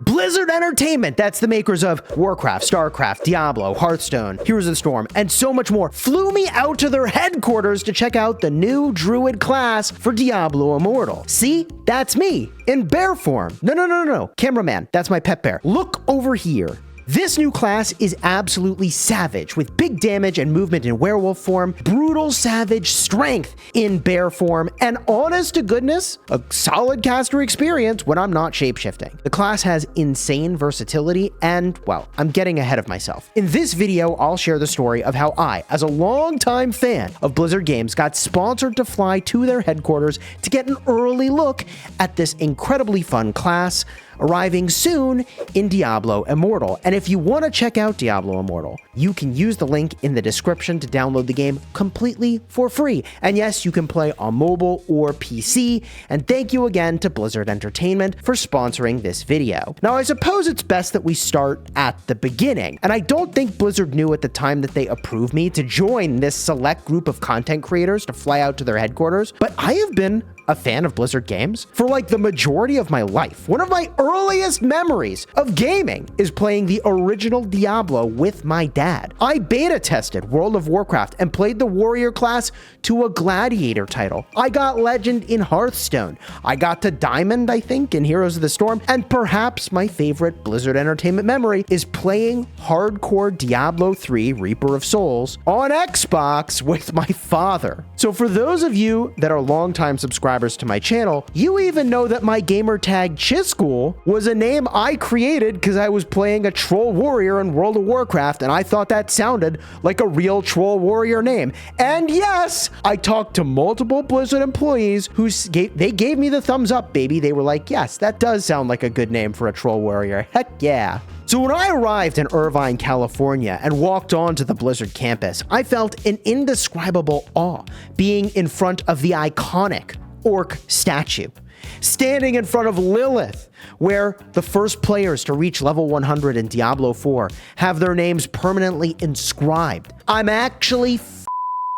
Blizzard Entertainment, that's the makers of Warcraft, StarCraft, Diablo, Hearthstone, Heroes of the Storm, and so much more, flew me out to their headquarters to check out the new druid class for Diablo Immortal. See, that's me in bear form. No. Cameraman, that's my pet bear. Look over here. This new class is absolutely savage, with big damage and movement in werewolf form, brutal savage strength in bear form, and honest to goodness, a solid caster experience when I'm not shapeshifting. The class has insane versatility and, well, I'm getting ahead of myself. In this video, I'll share the story of how I, as a longtime fan of Blizzard games, got sponsored to fly to their headquarters to get an early look at this incredibly fun class, arriving soon in Diablo Immortal. And if you want to check out Diablo Immortal, you can use the link in the description to download the game completely for free. And yes, you can play on mobile or PC. And thank you again to Blizzard Entertainment for sponsoring this video. Now, I suppose it's best that we start at the beginning. And I don't think Blizzard knew at the time that they approved me to join this select group of content creators to fly out to their headquarters, but I have been a fan of Blizzard games for like the majority of my life. One of my earliest memories of gaming is playing the original Diablo with my dad. I beta tested World of Warcraft and played the warrior class to a gladiator title. I got legend in Hearthstone. I got to diamond, I think, in Heroes of the Storm. And perhaps my favorite Blizzard Entertainment memory is playing hardcore Diablo 3 Reaper of Souls on Xbox with my father. So for those of you that are longtime subscribers to my channel, you even know that my gamer tag Chiscool was a name I created because I was playing a troll warrior in World of Warcraft and I thought that sounded like a real troll warrior name. And yes, I talked to multiple Blizzard employees who gave me the thumbs up, baby. They were like, yes, that does sound like a good name for a troll warrior. Heck yeah. So when I arrived in Irvine, California and walked onto the Blizzard campus, I felt an indescribable awe being in front of the iconic orc statue, standing in front of Lilith, where the first players to reach level 100 in Diablo 4 have their names permanently inscribed. I'm actually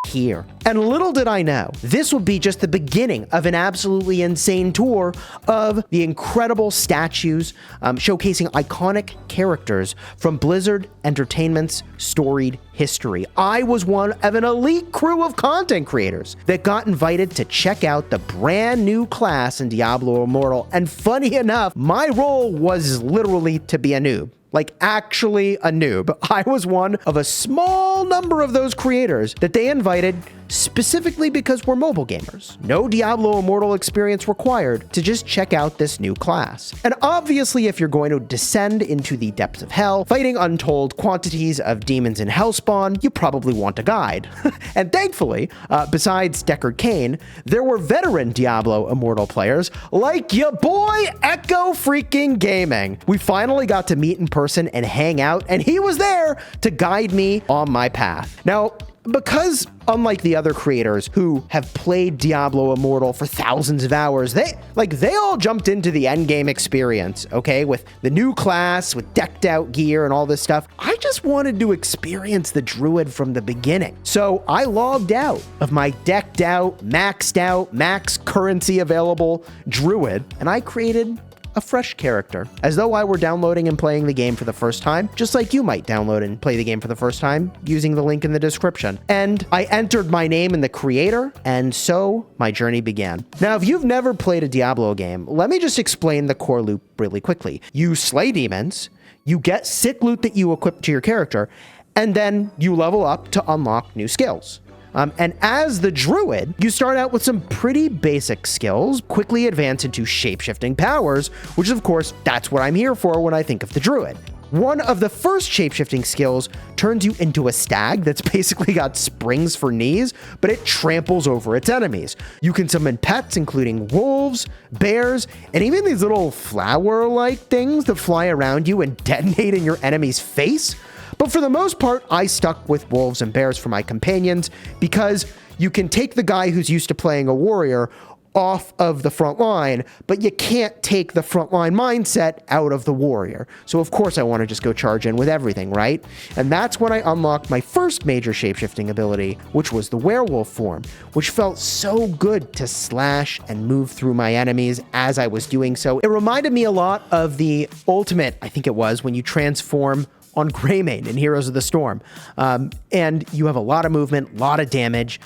here. And little did I know, this would be just the beginning of an absolutely insane tour of the incredible statues showcasing iconic characters from Blizzard Entertainment's storied history. I was one of an elite crew of content creators that got invited to check out the brand new class in Diablo Immortal. And funny enough, my role was literally to be a noob. Like actually a noob. I was one of a small number of those creators that they invited specifically because we're mobile gamers. No Diablo Immortal experience required to just check out this new class. And obviously, if you're going to descend into the depths of hell, fighting untold quantities of demons in Hellspawn, you probably want a guide. And thankfully, besides Deckard Cain, there were veteran Diablo Immortal players like your boy Echo freaking Gaming. We finally got to meet in person and hang out, and he was there to guide me on my path. Now, because unlike the other creators who have played Diablo Immortal for thousands of hours, they all jumped into the endgame experience, okay, with the new class, with decked out gear and all this stuff. I just wanted to experience the druid from the beginning. So I logged out of my decked out, max currency available druid, and I created a fresh character, as though I were downloading and playing the game for the first time, just like you might download and play the game for the first time using the link in the description. And I entered my name in the creator, and so my journey began. Now, if you've never played a Diablo game, let me just explain the core loop really quickly. You slay demons, you get sick loot that you equip to your character, and then you level up to unlock new skills. And as the druid, you start out with some pretty basic skills, quickly advance into shapeshifting powers, which of course, that's what I'm here for when I think of the druid. One of the first shapeshifting skills turns you into a stag that's basically got springs for knees, but it tramples over its enemies. You can summon pets, including wolves, bears, and even these little flower-like things that fly around you and detonate in your enemy's face. But for the most part, I stuck with wolves and bears for my companions because you can take the guy who's used to playing a warrior off of the front line, but you can't take the frontline mindset out of the warrior. So of course I want to just go charge in with everything, right? And that's when I unlocked my first major shapeshifting ability, which was the werewolf form, which felt so good to slash and move through my enemies as I was doing so. It reminded me a lot of the ultimate, I think it was, when you transform on Greymane in Heroes of the Storm. And you have a lot of movement, a lot of damage.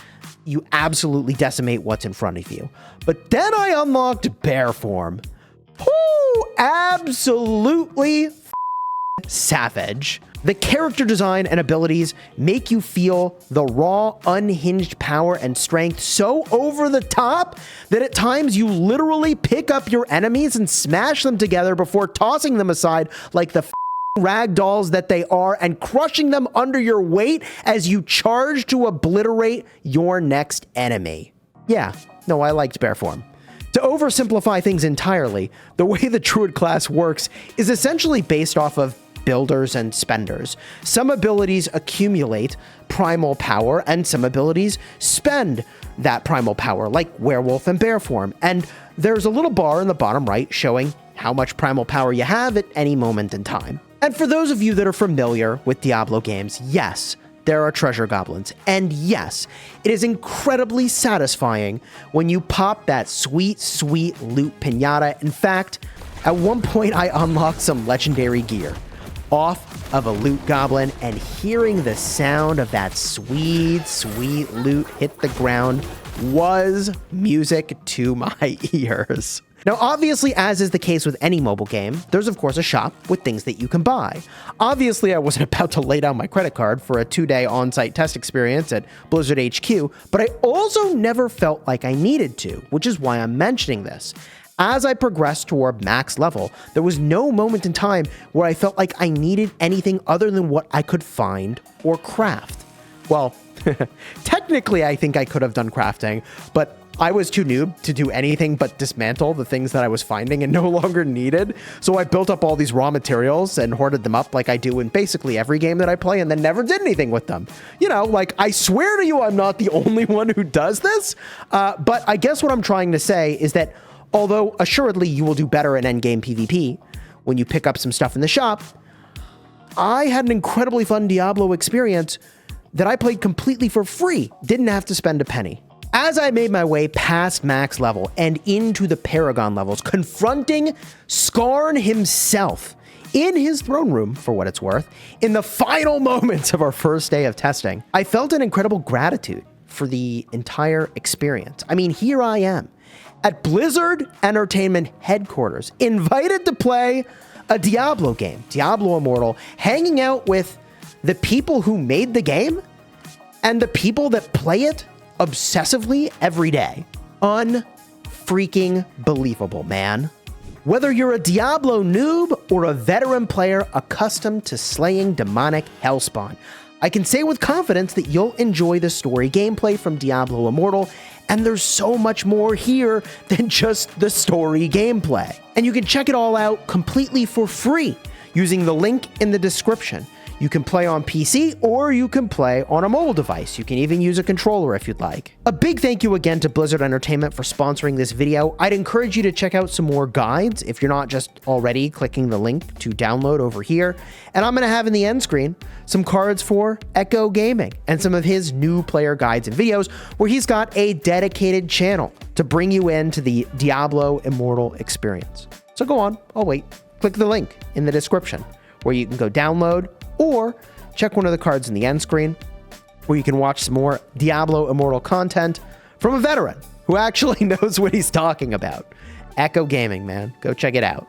You absolutely decimate what's in front of you. But then I unlocked bear form. Whoo! Absolutely savage. The character design and abilities make you feel the raw, unhinged power and strength so over the top that at times you literally pick up your enemies and smash them together before tossing them aside like the rag dolls that they are and crushing them under your weight as you charge to obliterate your next enemy. Yeah, no, I liked bear form. To oversimplify things entirely, the way the druid class works is essentially based off of builders and spenders. Some abilities accumulate primal power and some abilities spend that primal power, like werewolf and bear form. And there's a little bar in the bottom right showing how much primal power you have at any moment in time. And for those of you that are familiar with Diablo games, yes, there are treasure goblins. And yes, it is incredibly satisfying when you pop that sweet, sweet loot pinata. In fact, at one point I unlocked some legendary gear off of a loot goblin, and hearing the sound of that sweet, sweet loot hit the ground was music to my ears. Now, obviously, as is the case with any mobile game, there's of course a shop with things that you can buy. Obviously, I wasn't about to lay down my credit card for a 2-day on-site test experience at Blizzard HQ, but I also never felt like I needed to, which is why I'm mentioning this. As I progressed toward max level, there was no moment in time where I felt like I needed anything other than what I could find or craft. Well, technically, I think I could have done crafting, but I was too noob to do anything but dismantle the things that I was finding and no longer needed. So I built up all these raw materials and hoarded them up like I do in basically every game that I play, and then never did anything with them. You know, like, I swear to you, I'm not the only one who does this. But I guess what I'm trying to say is that although assuredly you will do better in endgame PvP when you pick up some stuff in the shop, I had an incredibly fun Diablo experience that I played completely for free, didn't have to spend a penny. As I made my way past max level and into the Paragon levels, confronting Skarn himself in his throne room, for what it's worth, in the final moments of our first day of testing, I felt an incredible gratitude for the entire experience. I mean, here I am at Blizzard Entertainment headquarters, invited to play a Diablo game, Diablo Immortal, hanging out with the people who made the game and the people that play it obsessively every day. Unfreaking believable, man. Whether you're a Diablo noob or a veteran player accustomed to slaying demonic hellspawn, I can say with confidence that you'll enjoy the story gameplay from Diablo Immortal, and there's so much more here than just the story gameplay. And you can check it all out completely for free using the link in the description. You can play on PC or you can play on a mobile device. You can even use a controller if you'd like. A big thank you again to Blizzard Entertainment for sponsoring this video. I'd encourage you to check out some more guides if you're not just already clicking the link to download over here. And I'm going to have in the end screen some cards for Echo Gaming and some of his new player guides and videos where he's got a dedicated channel to bring you into the Diablo Immortal experience. So go on, I'll wait. Click the link in the description where you can go download or check one of the cards in the end screen where you can watch some more Diablo Immortal content from a veteran who actually knows what he's talking about. Echo Gaming, man. Go check it out.